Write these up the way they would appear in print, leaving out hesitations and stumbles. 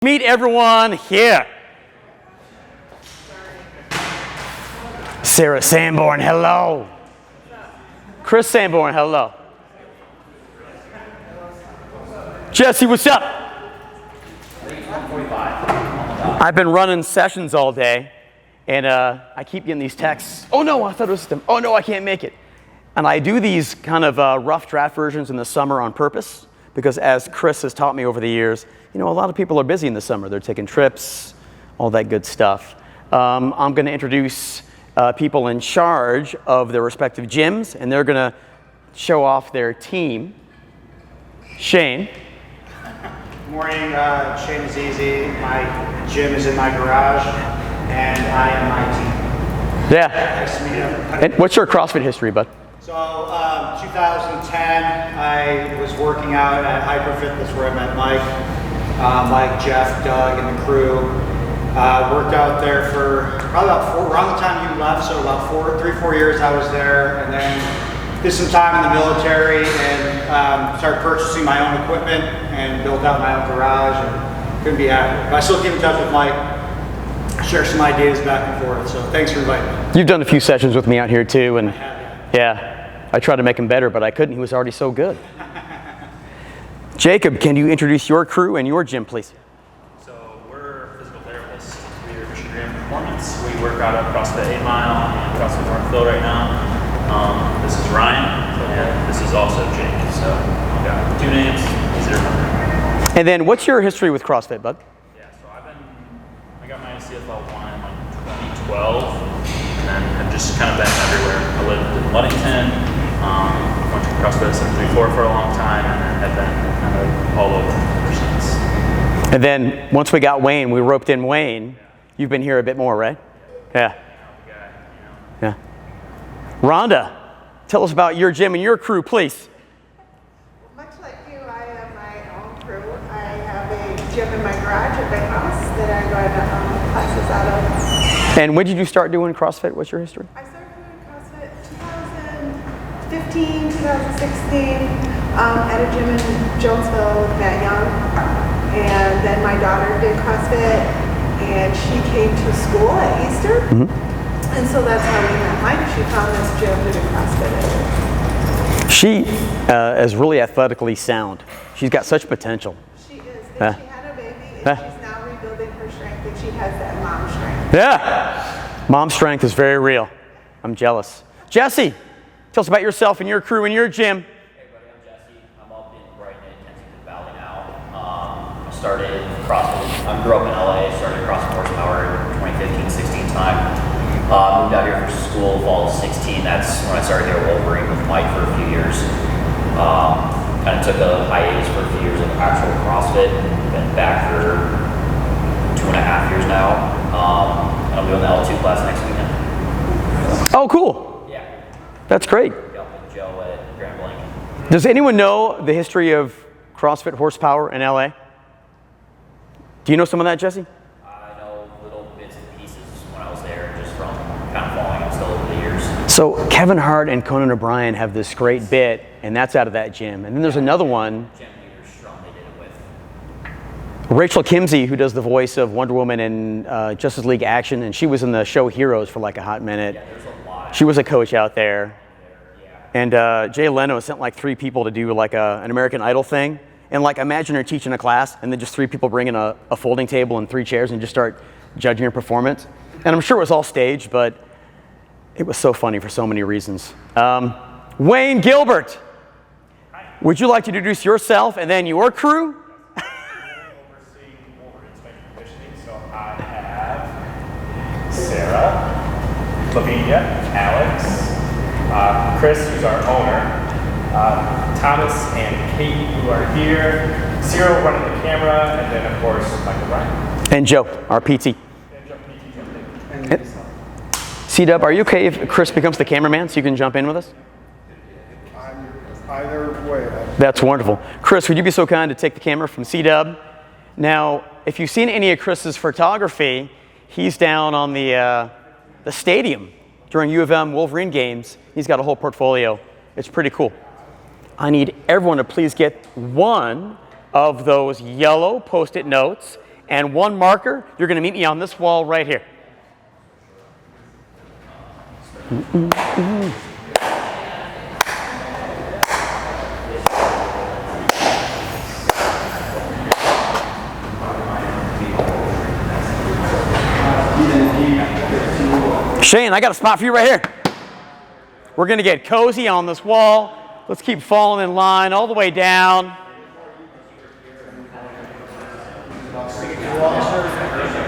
Meet everyone here. Sarah Sanborn, hello. Chris Sanborn, hello. Jesse, what's up? I've been running sessions all day, and I keep getting these texts. Oh no, I thought it was them. Oh no, I can't make it. And I do these kind of rough draft versions in the summer on purpose, because as Chris has taught me over the years, you know, a lot of people are busy in the summer. They're taking trips, all that good stuff. I'm going to introduce people in charge of their respective gyms, and they're going to show off their team. Shane. Good morning, Shane Azizi. My gym is in my garage, and I am my team. Yeah. Nice to meet you. And what's your CrossFit history, bud? So, 2010, I was working out at Hyperfit. That's where I met Mike. Mike, Jeff, Doug, and the crew. Worked out there for probably around the time you left, so about 3-4 years I was there, and then did some time in the military and started purchasing my own equipment and built out my own garage, and couldn't be happier. But I still keep in touch with Mike, share some ideas back and forth, so thanks for inviting me. You've done a few sessions with me out here too, and yeah, I tried to make him better, but I couldn't. He was already so good. Jacob, can you introduce your crew and your gym, please? So we're physical therapists here at Michigan Performance. We work out at CrossFit 8 Mile and CrossFit Northville right now. This is Ryan, and this is also Jake. So we've got two names, easy to remember. And then what's your history with CrossFit, bud? Yeah, so I got my CFL 1 in like 2012, and then I've just kind of been everywhere. I lived in Ludington, went to CrossFit 734 for a long time, and then have been kind of all over ever since. And then once we got Wayne, we roped in Wayne. You've been here a bit more, right? Yeah. Yeah. Rhonda, tell us about your gym and your crew, please. Much like you, I have my own crew. I have a gym in my garage at my house that I run classes out of. And when did you start doing CrossFit? What's your history? I started doing CrossFit 2015, 2016 at a gym in Jonesville with Matt Young. And then my daughter did CrossFit, and she came to school at Easter. Mm-hmm. And so that's how we met Mike. She found this gym to do CrossFit in. She is really athletically sound. She's got such potential. She is. And she had a baby, and she's now rebuilding her strength, and she has that mom strength. Yeah. Mom strength is very real. I'm jealous. Jesse, tell us about yourself and your crew and your gym. Hey buddy, I'm Jesse. I'm up in Brighton, Kensington Valley now. I started CrossFit. I grew up in LA, started CrossFit Horsepower in 2015-16 time. Moved out here for school fall of 16. That's when I started here at Wolverine with Mike for a few years. Kind of took a hiatus for a few years of actual CrossFit. Been back for 2.5 years now. And I'm doing the L2 class next weekend. Oh, cool. Yeah. That's great. Got with Joe at Grand Blanc. Does anyone know the history of CrossFit Horsepower in LA? Do you know some of that, Jesse? I know little bits and pieces when I was there, just from kind of following him still over the years. So Kevin Hart and Conan O'Brien have this great bit, and that's out of that gym. And then there's another one. Gym leader Strong they did it with. Rachel Kimsey, who does the voice of Wonder Woman in Justice League Action, and she was in the show Heroes for like a hot minute. Yeah, there's a lot. She was a coach out there. Yeah. And Jay Leno sent like 3 people to do like an American Idol thing. And like imagine her teaching a class, and then just 3 people bring in a folding table and 3 chairs and just start judging her performance. And I'm sure it was all staged, but it was so funny for so many reasons. Wayne Gilbert, would you like to introduce yourself and then your crew? Overseeing Wolverine strength and conditioning, so I have Sarah, Lavinia, Alex, Chris, who's our owner, Thomas and Kate, who are here, Cyril running the camera, and then of course Michael Ryan. And Joe, our PT. And Joe PT jumped in. C-Dub, are you okay if Chris becomes the cameraman so you can jump in with us? Either way. That's wonderful. Chris, would you be so kind to take the camera from C-Dub? Now, if you've seen any of Chris's photography, he's down on the stadium during U of M Wolverine games. He's got a whole portfolio. It's pretty cool. I need everyone to please get one of those yellow Post-it notes and 1 marker. You're going to meet me on this wall right here. Shane, I got a spot for you right here. We're going to get cozy on this wall. Let's keep falling in line all the way down.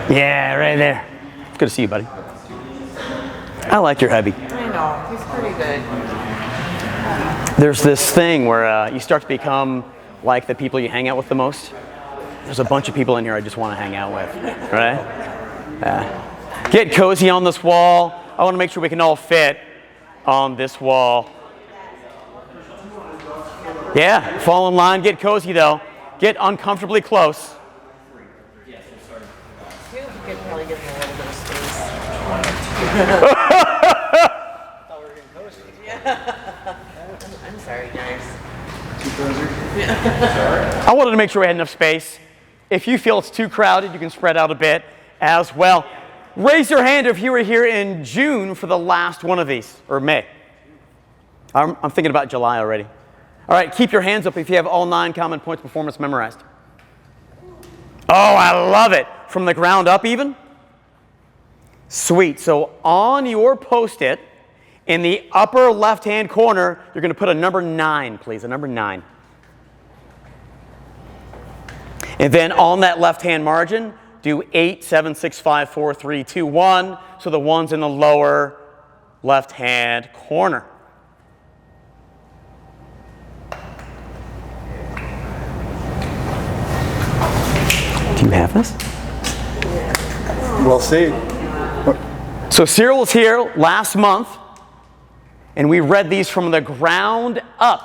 Yeah, right there. It's good to see you, buddy. I like your hubby. I know, he's pretty good. There's this thing where you start to become like the people you hang out with the most. There's a bunch of people in here I just want to hang out with, right? Get cozy on this wall. I want to make sure we can all fit on this wall. Yeah, fall in line, get cozy though. Get uncomfortably close. You could probably give him a little bit of space. I'm sorry, guys. I wanted to make sure we had enough space. If you feel it's too crowded, you can spread out a bit as well. Raise your hand if you were here in June for the last one of these, or May. I'm thinking about July already. All right, keep your hands up if you have all 9 common points performance memorized. Oh, I love it. From the ground up even? Sweet. So on your Post-it, in the upper left-hand corner, you're going to put a number 9, please, a number 9. And then on that left-hand margin, do 8, 7, 6, 5, 4, 3, 2, 1. So the 1's in the lower left-hand corner. Do you have this? We'll see. So Cyril was here last month, and we read these from the ground up.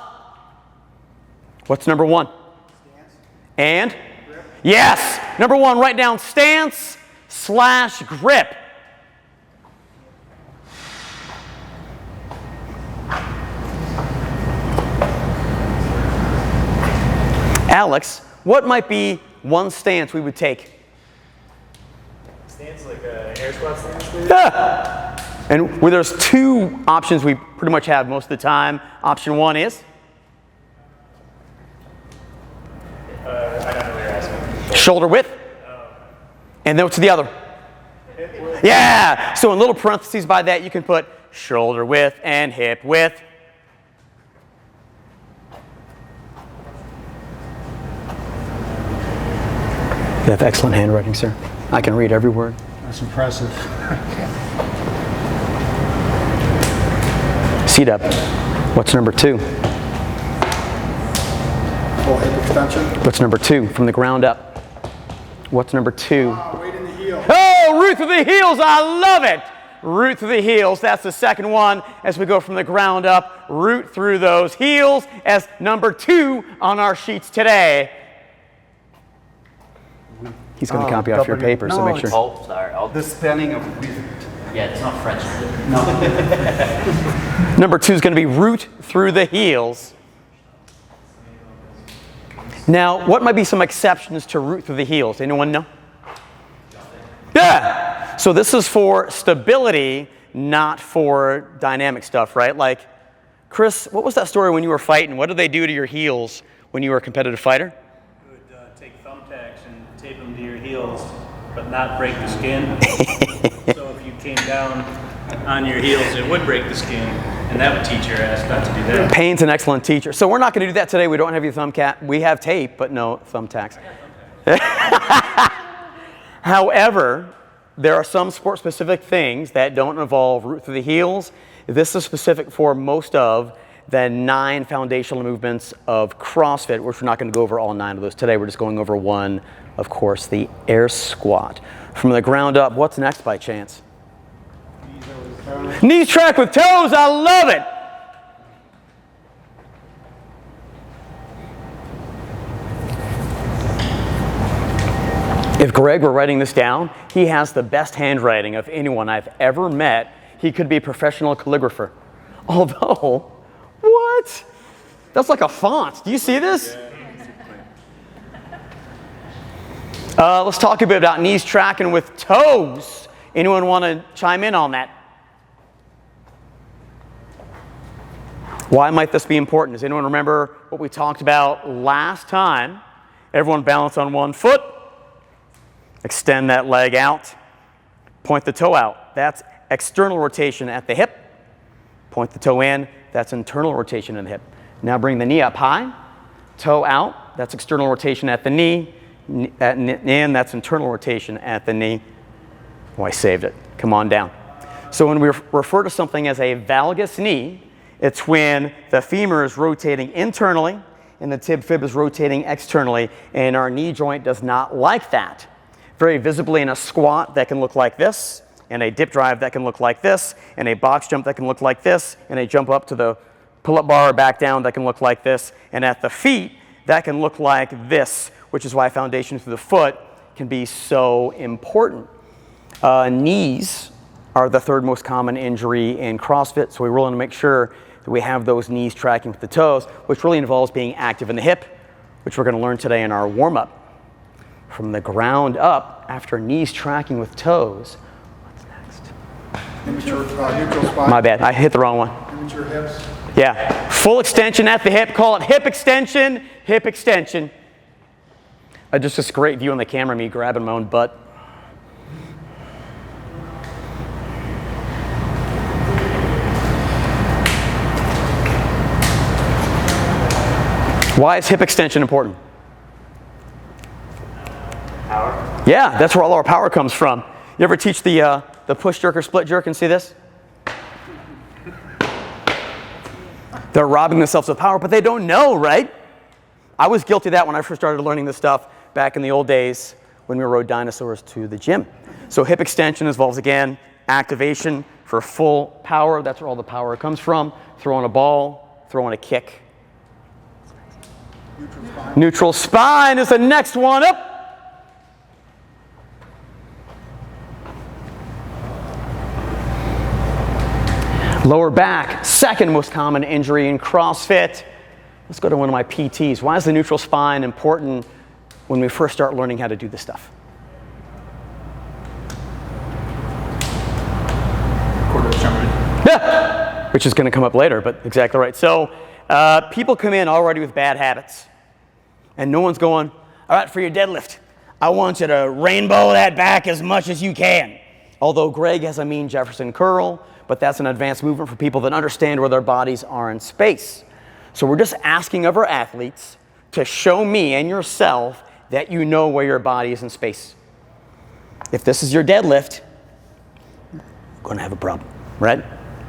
What's number 1? Stance. And? Yes! Number 1, write down stance/grip. Alex, what might be one stance we would take? Stance like an air squat stance, dude? Yeah. And well, there's 2 options we pretty much have most of the time. Option 1 is? I don't know what you're asking. Shoulder width. And then what's the other? Yeah. So in little parentheses by that, you can put shoulder width and hip width. You have excellent handwriting, sir. I can read every word. That's impressive. Seat up. What's number 2? Full hip extension. What's number 2 from the ground up? What's number 2? Weight in the heel. Oh, root through the heels. I love it. Root through the heels. That's the second one as we go from the ground up. Root through those heels as number 2 on our sheets today. He's going to copy off your paper, so make sure. Oh, sorry. The spanning of Yeah, it's not French. Number 2 is going to be root through the heels. Now, what might be some exceptions to root through the heels? Anyone know? Yeah. So this is for stability, not for dynamic stuff, right? Like, Chris, what was that story when you were fighting? What did they do to your heels when you were a competitive fighter? You would take thumbtacks and tape them to your heels, but not break the skin. So if you came down on your heels, it would break the skin, and that would teach your ass not to do that. Payne's an excellent teacher. So we're not going to do that today. We don't have your thumbtack. We have tape, but no thumbtacks. However, there are some sport-specific things that don't involve root through the heels. This is specific for most of the 9 foundational movements of CrossFit, which we're not going to go over all 9 of those today. We're just going over one, of course, the air squat. From the ground up, what's next by chance? Knees track with toes. I love it. If Greg were writing this down, he has the best handwriting of anyone I've ever met. He could be a professional calligrapher. Although, what? That's like a font. Do you see this? Let's talk a bit about knees tracking with toes. Anyone want to chime in on that? Why might this be important? Does anyone remember what we talked about last time? Everyone balance on one foot. Extend that leg out. Point the toe out. That's external rotation at the hip. Point the toe in. That's internal rotation in the hip. Now bring the knee up high. Toe out. That's external rotation at the knee. In, that's internal rotation at the knee. Oh, I saved it. Come on down. So when we refer to something as a valgus knee, it's when the femur is rotating internally and the tib fib is rotating externally, and our knee joint does not like that. Very visibly in a squat that can look like this, and a dip drive that can look like this, and a box jump that can look like this, and a jump up to the pull-up bar or back down that can look like this, and at the feet that can look like this, which is why foundation through the foot can be so important. Knees are the third most common injury in CrossFit, so we really want to make sure that we have those knees tracking with the toes, which really involves being active in the hip, which we're going to learn today in our warm-up. From the ground up, after knees tracking with toes, what's next? Immature neutral spine. My bad, I hit the wrong one. Immature hips. Yeah, full extension at the hip, call it hip extension, hip extension. Just this great view on the camera, me grabbing my own butt. Why is hip extension important? Power. Yeah, that's where all our power comes from. You ever teach the push jerk or split jerk and see this? They're robbing themselves of power, but they don't know, right? I was guilty of that when I first started learning this stuff back in the old days when we rode dinosaurs to the gym. So hip extension involves, again, activation for full power. That's where all the power comes from. Throwing a ball, throwing a kick. Neutral spine is the next one up. Lower back, second most common injury in CrossFit. Let's go to one of my PTs. Why is the neutral spine important when we first start learning how to do this stuff? Yeah, which is going to come up later, but exactly right. So people come in already with bad habits, and no one's going, all right, for your deadlift, I want you to rainbow that back as much as you can. Although Greg has a mean Jefferson curl, but that's an advanced movement for people that understand where their bodies are in space. So we're just asking of our athletes to show me and yourself that you know where your body is in space. If this is your deadlift, you're going to have a problem, right?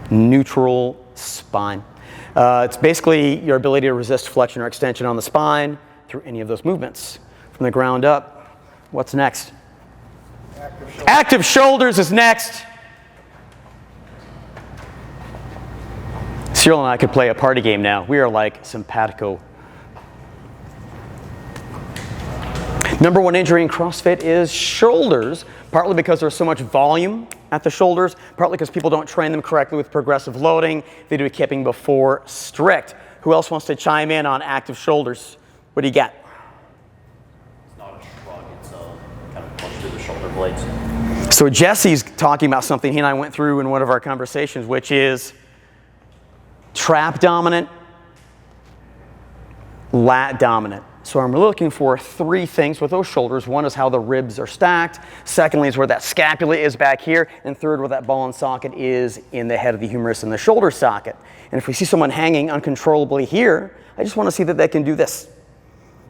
Neutral spine. It's basically your ability to resist flexion or extension on the spine through any of those movements. From the ground up, what's next? Active shoulders is next. Cyril and I could play a party game now. We are like simpatico. Number one injury in CrossFit is shoulders, partly because there's so much volume at the shoulders, partly because people don't train them correctly with progressive loading. They do kipping before strict. Who else wants to chime in on active shoulders? What do you got? It's not a shrug, it's a kind of push through the shoulder blades. So Jesse's talking about something he and I went through in one of our conversations, which is trap dominant, lat dominant. So I'm looking for three things with those shoulders. One is how the ribs are stacked. Secondly is where that scapula is back here. And third, where that ball and socket is in the head of the humerus and the shoulder socket. And if we see someone hanging uncontrollably here, I just want to see that they can do this.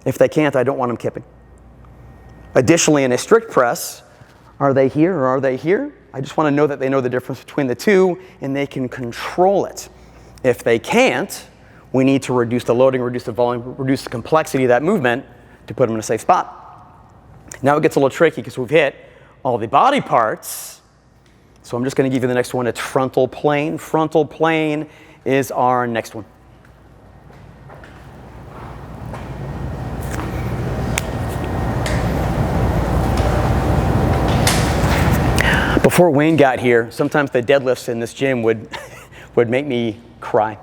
If they can't, I don't want them kipping. Additionally, in a strict press, are they here or are they here? I just want to know that they know the difference between the two and they can control it. If they can't, we need to reduce the loading, reduce the volume, reduce the complexity of that movement to put them in a safe spot. Now it gets a little tricky because we've hit all the body parts. So I'm just going to give you the next one. It's frontal plane. Frontal plane is our next one. Before Wayne got here, sometimes the deadlifts in this gym would make me cry.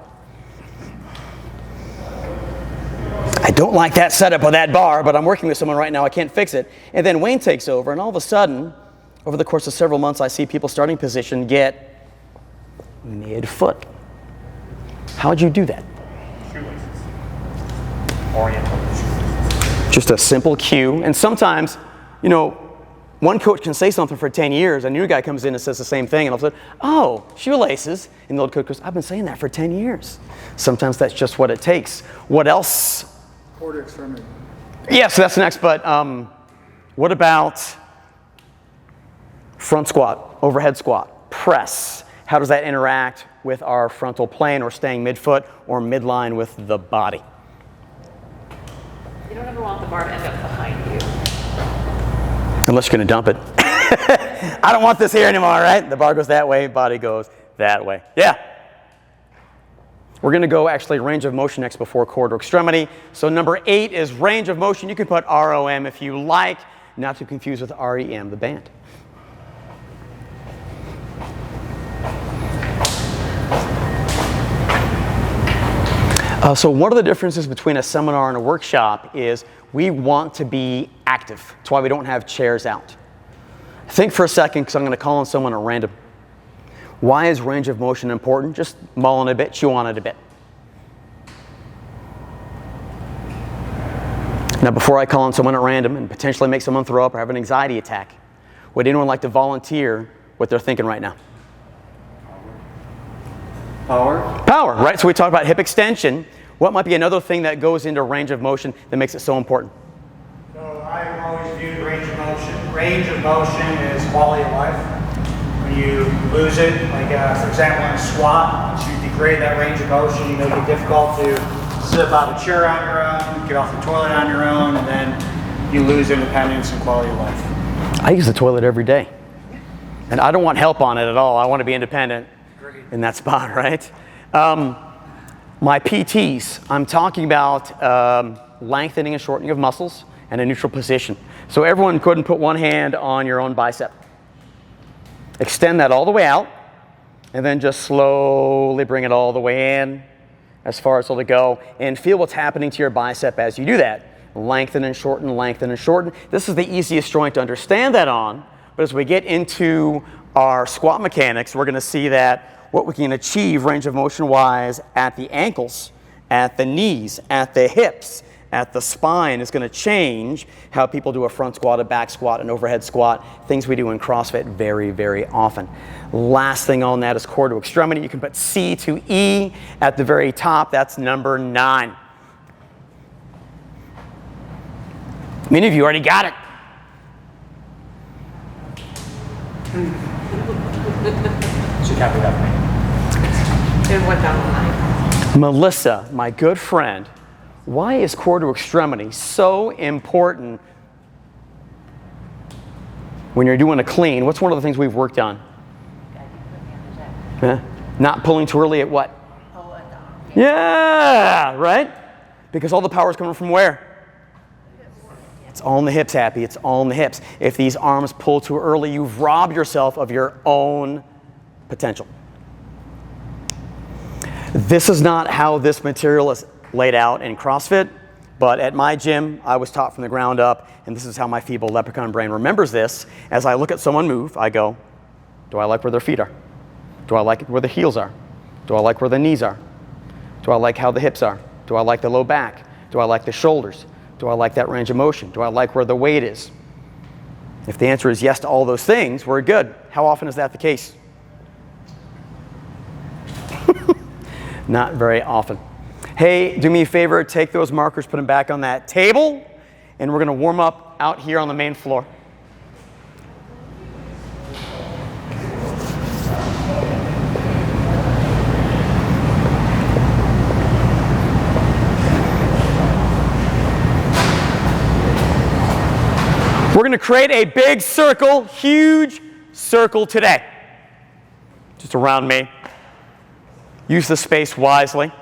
I don't like that setup of that bar, but I'm working with someone right now, I can't fix it. And then Wayne takes over, and all of a sudden, over the course of several months, I see people starting position get mid-foot. How would you do that? Shoelaces. Oriental shoelaces. Just a simple cue. And sometimes, you know, one coach can say something for 10 years, a new guy comes in and says the same thing, and all of a sudden, oh, shoelaces. And the old coach goes, I've been saying that for 10 years. Sometimes that's just what it takes. What else? Core to extremity. Yes, that's next, but what about front squat, overhead squat, press? How does that interact with our frontal plane or staying midfoot or midline with the body? You don't ever want the bar to end up behind you. Unless you're going to dump it. I don't want this here anymore, right? The bar goes that way, body goes that way. Yeah. We're going to go actually range of motion next before core to extremity. So number 8 is range of motion. You can put ROM if you like, not to confuse with REM, the band. So one of the differences between a seminar and a workshop is we want to be active. That's why we don't have chairs out. Think for a second, because I'm going to call on someone at random. Why is range of motion important? Just mull on it a bit, chew on it a bit. Now, before I call on someone at random and potentially make someone throw up or have an anxiety attack, would anyone like to volunteer what they're thinking right now? Power. Power, right? So we talked about hip extension. What might be another thing that goes into range of motion that makes it so important? So I've always viewed range of motion. Range of motion is quality of life. When you lose it, like for example in a squat, once you degrade that range of motion, you make it difficult to sit out of a chair on your own, get off the toilet on your own, and then you lose independence and quality of life. I use the toilet every day. And I don't want help on it at all. I want to be independent in that spot, right? My PTs, I'm talking about lengthening and shortening of muscles and a neutral position. So everyone couldn't put one hand on your own bicep. Extend that all the way out, and then just slowly bring it all the way in, as far as it'll go, and feel what's happening to your bicep as you do that. Lengthen and shorten, lengthen and shorten. This is the easiest joint to understand that on, but as we get into our squat mechanics, we're going to see that what we can achieve range of motion wise at the ankles, at the knees, at the hips, at the spine is going to change how people do a front squat, a back squat, an overhead squat, things we do in CrossFit very, very often. Last thing on that is core to extremity. You can put C to E at the very top. That's number 9. Many of you already got it. She copied that for me. It went down the line. Melissa, my good friend, why is core to extremity so important when you're doing a clean? What's one of the things we've worked on? Not pulling too early at what? Yeah, right? Because all the power is coming from where? It's all in the hips, Happy. It's all in the hips. If these arms pull too early, you've robbed yourself of your own potential. This is not how this material is laid out in CrossFit, but at my gym, I was taught from the ground up, and this is how my feeble leprechaun brain remembers this. As I look at someone move, I go, do I like where their feet are? Do I like where the heels are? Do I like where the knees are? Do I like how the hips are? Do I like the low back? Do I like the shoulders? Do I like that range of motion? Do I like where the weight is? If the answer is yes to all those things, we're good. How often is that the case? Not very often. Hey, do me a favor, take those markers, put them back on that table, and we're going to warm up out here on the main floor. We're going to create a big circle, huge circle today. Just around me. Use the space wisely.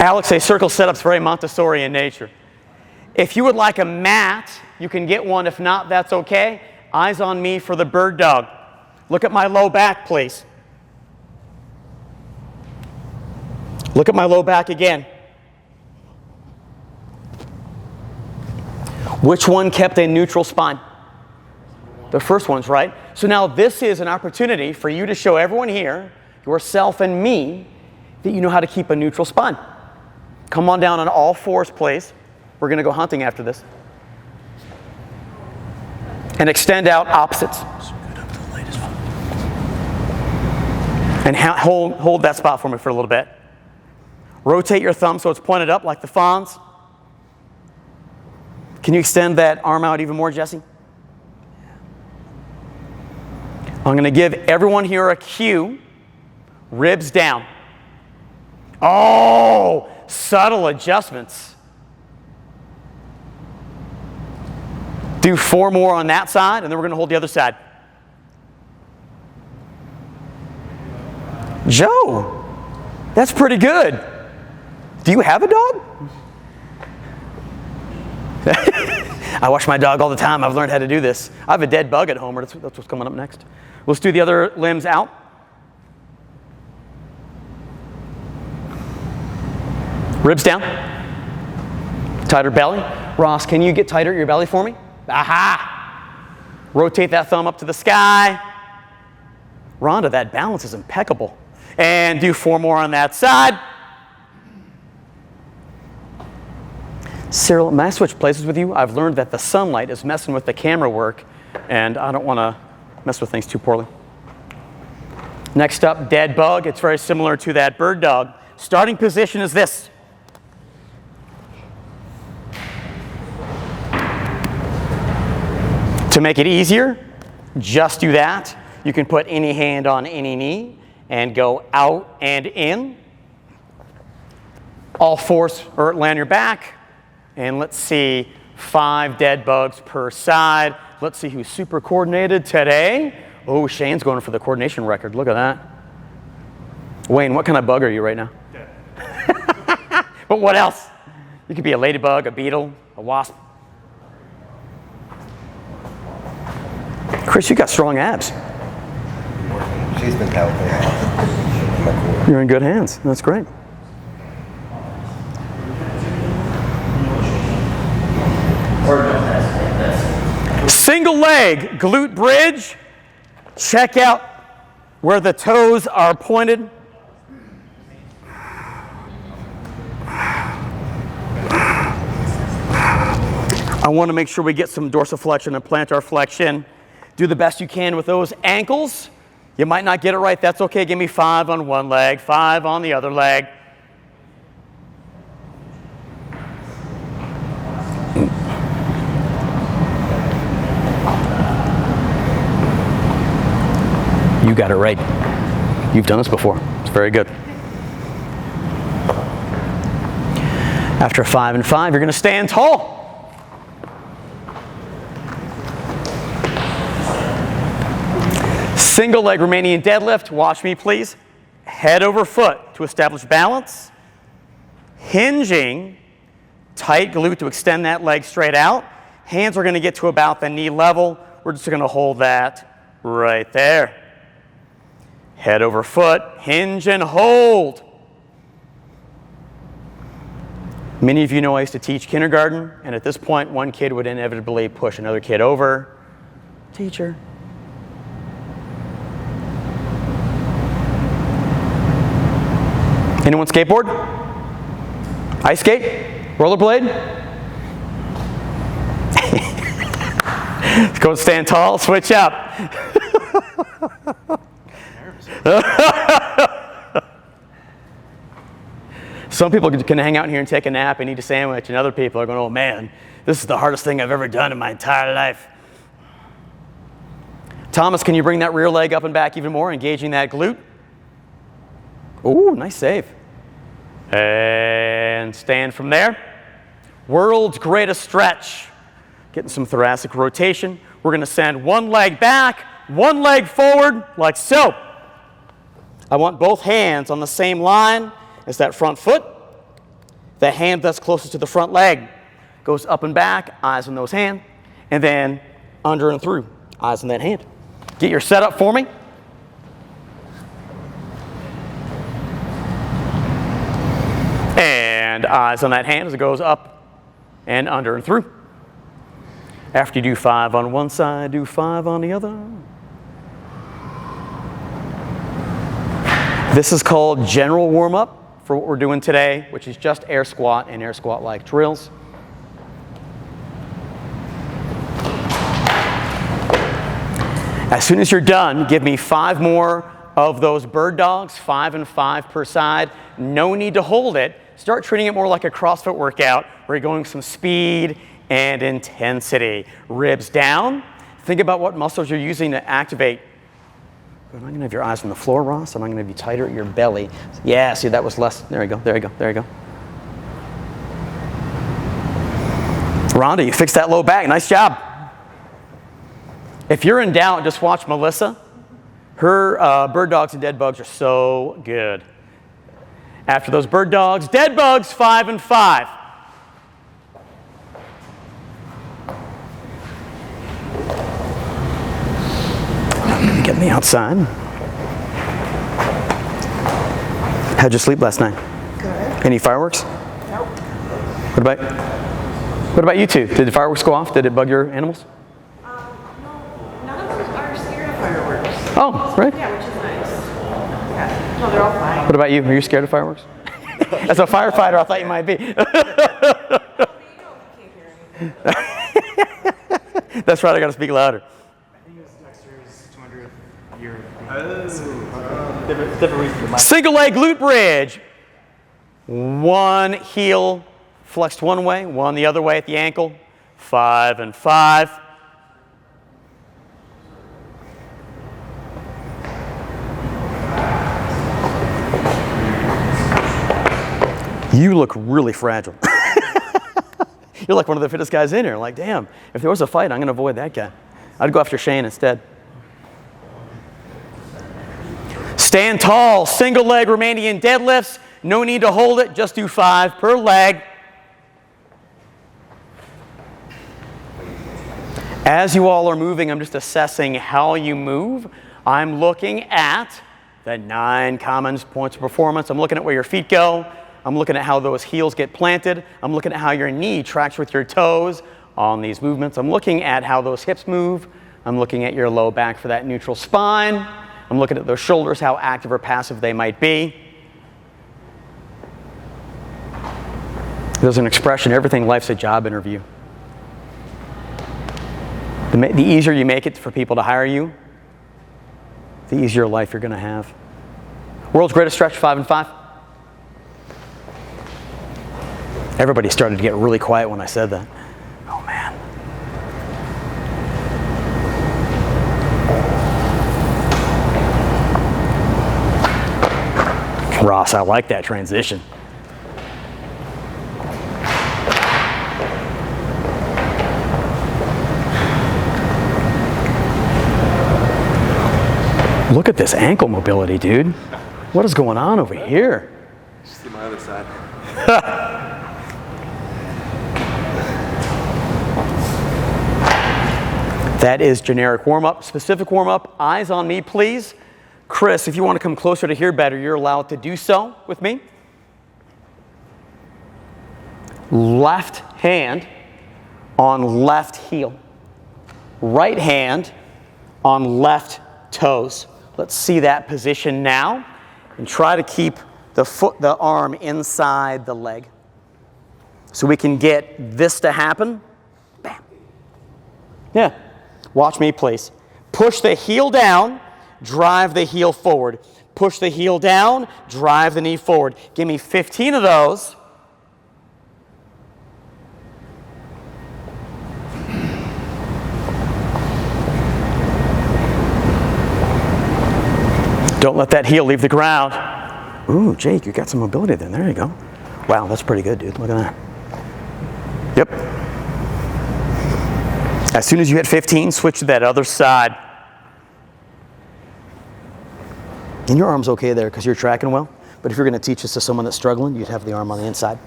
Alex, a circle setup's very Montessori in nature. If you would like a mat, you can get one. If not, that's okay. Eyes on me for the bird dog. Look at my low back, please. Look at my low back again. Which one kept a neutral spine? The first one's right. So now this is an opportunity for you to show everyone here, yourself and me, that you know how to keep a neutral spine. Come on down on all fours, please. We're going to go hunting after this. And extend out opposites. And hold that spot for me for a little bit. Rotate your thumb so it's pointed up like the fawns. Can you extend that arm out even more, Jesse? I'm going to give everyone here a cue. Ribs down. Oh, subtle adjustments. Do 4 more on that side, and then we're going to hold the other side. Joe, that's pretty good. Do you have a dog? I wash my dog all the time. I've learned how to do this. I have a dead bug at home. That's what's coming up next. Let's do the other limbs out. Ribs down. Tighter belly. Ross, can you get tighter at your belly for me? Aha! Rotate that thumb up to the sky. Rhonda, that balance is impeccable. And do 4 more on that side. Cyril, may I switch places with you? I've learned that the sunlight is messing with the camera work, and I don't want to mess with things too poorly. Next up, dead bug. It's very similar to that bird dog. Starting position is this. To make it easier, just do that. You can put any hand on any knee and go out and in. All fours or lay on your back. And let's see, 5 dead bugs per side. Let's see who's super coordinated today. Oh, Shane's going for the coordination record. Look at that. Wayne, what kind of bug are you right now? Dead. But what else? You could be a ladybug, a beetle, a wasp. Chris, you got strong abs. She's been helping. You're in good hands. That's great. Single leg glute bridge. Check out where the toes are pointed. I want to make sure we get some dorsiflexion and plantar flexion. Do the best you can with those ankles. You might not get it right. That's okay. Give me 5 on one leg, 5 on the other leg. You got it right. You've done this before. It's very good. After 5 and 5, you're going to stand tall. Single leg Romanian deadlift. Watch me, please. Head over foot to establish balance. Hinging. Tight glute to extend that leg straight out. Hands are going to get to about the knee level. We're just going to hold that right there. Head over foot, hinge and hold. Many of you know I used to teach kindergarten, and at this point, one kid would inevitably push another kid over. Teacher. Anyone skateboard? Ice skate? Rollerblade? Let's go stand tall, switch up. Some people can hang out here and take a nap and eat a sandwich, and other people are going, oh man, this is the hardest thing I've ever done in my entire life. Thomas, can you bring that rear leg up and back even more, engaging that glute? Ooh, nice save. And stand from there. World's greatest stretch. Getting some thoracic rotation. We're going to send one leg back, one leg forward, like so. I want both hands on the same line as that front foot. The hand that's closest to the front leg goes up and back, eyes on those hands, and then under and through, eyes on that hand. get your setup for me. And eyes on that hand as it goes up and under and through. After you do 5 on one side, do 5 on the other. This is called general warm-up for what we're doing today, which is just air squat and air squat-like drills. As soon as you're done, give me 5 more of those bird dogs, 5 and 5 per side. No need to hold it. Start treating it more like a CrossFit workout where you're going some speed and intensity. Ribs down. Think about what muscles you're using to activate. I'm not going to have your eyes on the floor, Ross. I'm not going to have you tighter at your belly. Yeah, see, that was less. There you go, there you go, there you go. Rhonda, you fixed that low back. Nice job. If you're in doubt, just watch Melissa. Her bird dogs and dead bugs are so good. After those bird dogs, dead bugs, 5 and 5. Get me outside. How'd you sleep last night? Good. Any fireworks? Nope. What about you two? Did the fireworks go off? Did it bug your animals? No, none of them are scared of fireworks. Oh, right. Yeah, which is nice. Yeah. No, they're all fine. What about you? Are you scared of fireworks? As a firefighter, I thought you might be. That's right, I got to speak louder. I think it was Dexter's 200th year. Different reason. Single leg glute bridge. One heel flexed one way, one the other way at the ankle. 5 and 5. You look really fragile. You're like one of the fittest guys in here. Like, damn, if there was a fight, I'm going to avoid that guy. I'd go after Shane instead. Stand tall, single leg Romanian deadlifts. No need to hold it, just do 5 per leg. As you all are moving, I'm just assessing how you move. I'm looking at the 9 common points of performance. I'm looking at where your feet go. I'm looking at how those heels get planted. I'm looking at how your knee tracks with your toes on these movements. I'm looking at how those hips move. I'm looking at your low back for that neutral spine. I'm looking at those shoulders, how active or passive they might be. There's an expression, everything life's a job interview. The easier you make it for people to hire you, the easier life you're going to have. World's greatest stretch, 5 and 5. Everybody started to get really quiet when I said that. Oh, man. Ross, I like that transition. Look at this ankle mobility, dude. What is going on over here? See my other side. That is generic warm-up. Specific warm-up, eyes on me, please. Chris, if you want to come closer to here better, you're allowed to do so with me. Left hand on left heel. Right hand on left toes. Let's see that position now. And try to keep the arm inside the leg. So we can get this to happen. Bam. Yeah. Watch me, please. Push the heel down, drive the heel forward. Push the heel down, drive the knee forward. Give me 15 of those. Don't let that heel leave the ground. Ooh, Jake, you got some mobility then. There you go. Wow, that's pretty good, dude. Look at that. Yep. As soon as you hit 15, switch to that other side. And your arm's okay there because you're tracking well. But if you're going to teach this to someone that's struggling, you'd have the arm on the inside.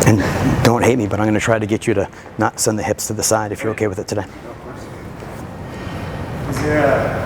And Don't hate me, but I'm going to try to get you to not send the hips to the side if you're okay with it today. Is there a